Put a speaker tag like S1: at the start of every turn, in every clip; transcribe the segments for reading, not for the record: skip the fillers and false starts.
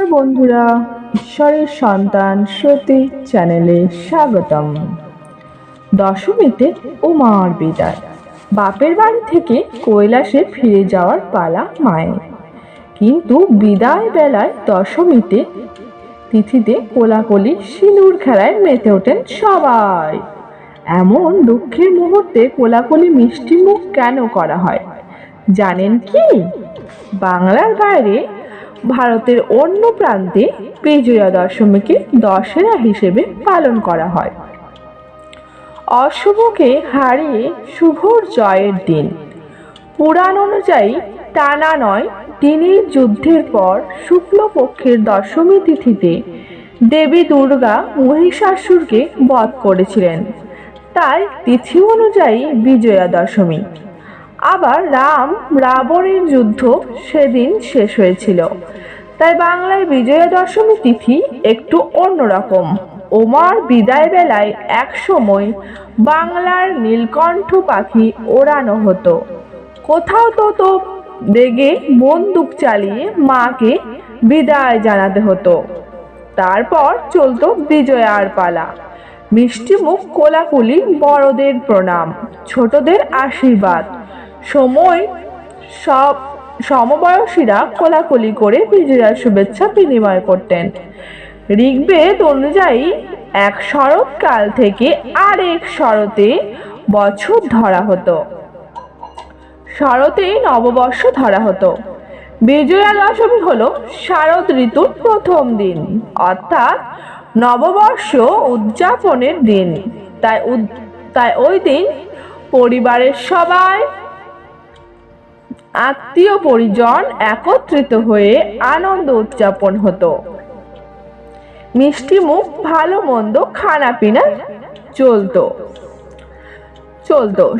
S1: নমস্কার বন্ধুরা, ঈশ্বরের সন্তান শ্রুতি চ্যানেলে স্বাগতম। দশমীতে উমার বিদায়। বাপের বাড়ি থেকে কৈলাসে ফিরে যাওয়ার পালা মায়ের। কিন্তু বিদায় বেলায় দশমীতে তিথিতে কোলাকুলি সিঁদুর খেলায় মেতে ওঠেন সবাই। এমন দুঃখের মুহূর্তে কোলাকুলি মিষ্টি মুখ কেন করা হয় জানেন কি? বাংলার বাইরে ভারতের অন্য প্রান্তে বিজয়া দশমীকে দশেরা হিসেবে পালন করা হয়। অশুভকে হারিয়ে শুভর জয়ের দিন। পুরাণ অনুযায়ী টানা 9 দিনের যুদ্ধের পর শুক্লপক্ষের দশমী তিথিতে দেবী দুর্গা মহিষাসুরকে বধ করেছিলেন, তাই তিথি অনুযায়ী বিজয়া দশমী। আবার রাম রাবণের যুদ্ধ সেদিন শেষ হয়েছিল, তাই বাংলায় বিজয়া দশমী তিথি একটু অন্যরকম। উমার বিদায় বেলায় এক সময় বাংলার নীলকণ্ঠ পাখি ওড়ানো হতো। কোথাও তো বেগে বন্দুক চালিয়ে মাকে বিদায় জানাতে হতো। তারপর চলতো বিজয়ার পালা। মিষ্টি মুখ, কোলাকুলি, বড়দের প্রণাম, ছোটদের আশীর্বাদ। সমবয়সীরা কোলাকুলি করে বিজয়ার শুভেচ্ছা বিনিময় করতেন। ঋগ্বেদ অনুযায়ী এক শরৎকাল থেকে আরেক শরতে বছর ধরা হতো, শরতে নববর্ষ ধরা হতো। বিজয়া দশমী হলো শারদ ঋতুর প্রথম দিন, অর্থাৎ নববর্ষ উদযাপনের দিন। তাই ওই দিন পরিবারের সবাই আত্মীয় পরিজন একত্রিত হয়ে আনন্দ উদযাপন হতো। মিষ্টি মুখ, ভালো মন্দ খানা পিনা চলতো।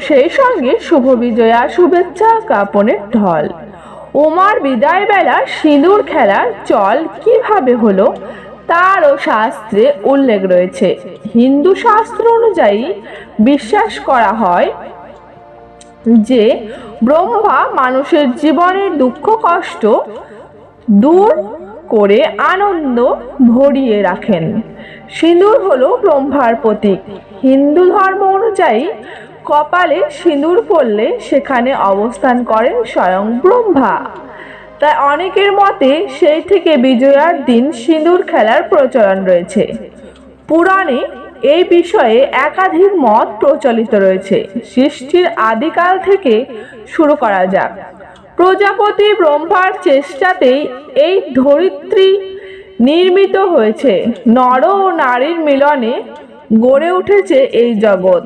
S1: সেই সঙ্গে শুভ বিজয়া শুভেচ্ছা জ্ঞাপনের ঢল। উমার বিদায় বেলা সিঁদুর খেলার চল কিভাবে হলো তারও শাস্ত্রে উল্লেখ রয়েছে। হিন্দু শাস্ত্র অনুযায়ী বিশ্বাস করা হয় যে ব্রহ্মা মানুষের জীবনের দুঃখ কষ্ট দূর করে আনন্দ ভরিয়ে রাখেন। সিঁদুর হলো ব্রহ্মার প্রতীক। হিন্দু ধর্ম অনুযায়ী কপালে সিঁদুর পড়লে সেখানে অবস্থান করেন স্বয়ং ব্রহ্মা। তাই অনেকের মতে সেই থেকে বিজয়ার দিন সিঁদুর খেলার প্রচলন রয়েছে। পুরাণে এই বিষয়ে একাধিক মত প্রচলিত রয়েছে। সৃষ্টির আদিকাল থেকে শুরু করা যাক। প্রজাপতি ব্রহ্মার চেষ্টাতেই এই ধরিত্রী নির্মিত হয়েছে। নর ও নারীর মিলনে গড়ে উঠেছে এই জগৎ।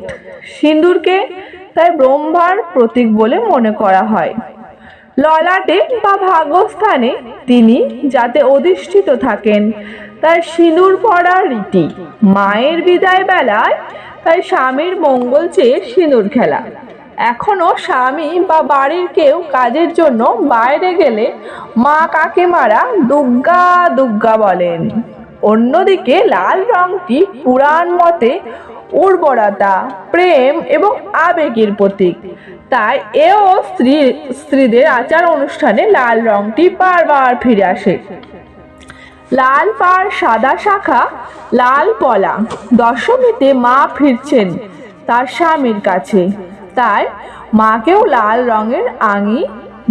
S1: সিঁদুরকে তাই ব্রহ্মার প্রতীক বলে মনে করা হয়। ললাটে বা ভাগ্যস্থানে তিনি যাতে অধিষ্ঠিত থাকেন তাই সিঁদুর পরার রীতি। মায়ের বিদায় বেলায় তাই স্বামীর মঙ্গল চেয়ে সিঁদুর খেলা। এখনো স্বামী বা বাড়ির কেউ কাজের জন্য বাইরে গেলে মা কাকিমারা দুর্গা দুর্গা বলেন। অন্যদিকে লাল রংটি পুরাণ মতে উর্বরতা, প্রেম এবং আবেগের প্রতীক। তাই এও স্ত্রীদের আচার অনুষ্ঠানে লাল রংটি বারবার ফিরে আসে। লাল পাড়, সাদা শাখা, লাল পলা। দশমীতে মা ফিরছেন তার স্বামীর কাছে, তাই মাকেও লাল রঙের আঙি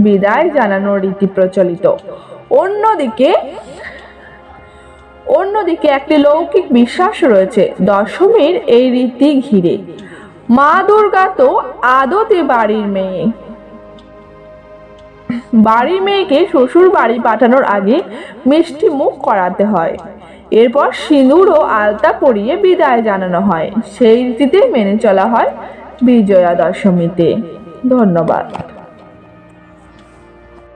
S1: বিদায় জানানোর রীতি প্রচলিত। অন্যদিকে একটি লৌকিক বিশ্বাস রয়েছে দশমীর এই রীতি ঘিরে। মা দুর্গা তো আদতে বাড়ির মেয়েকে শ্বশুর বাড়ি পাঠানোর আগে মিষ্টি মুখ করাতে হয়। এরপর সিঁদুর ও আলতা পরিয়ে বিদায় জানানো হয়। সেই রীতিতে মেনে চলা হয় বিজয়া দশমীতে। ধন্যবাদ।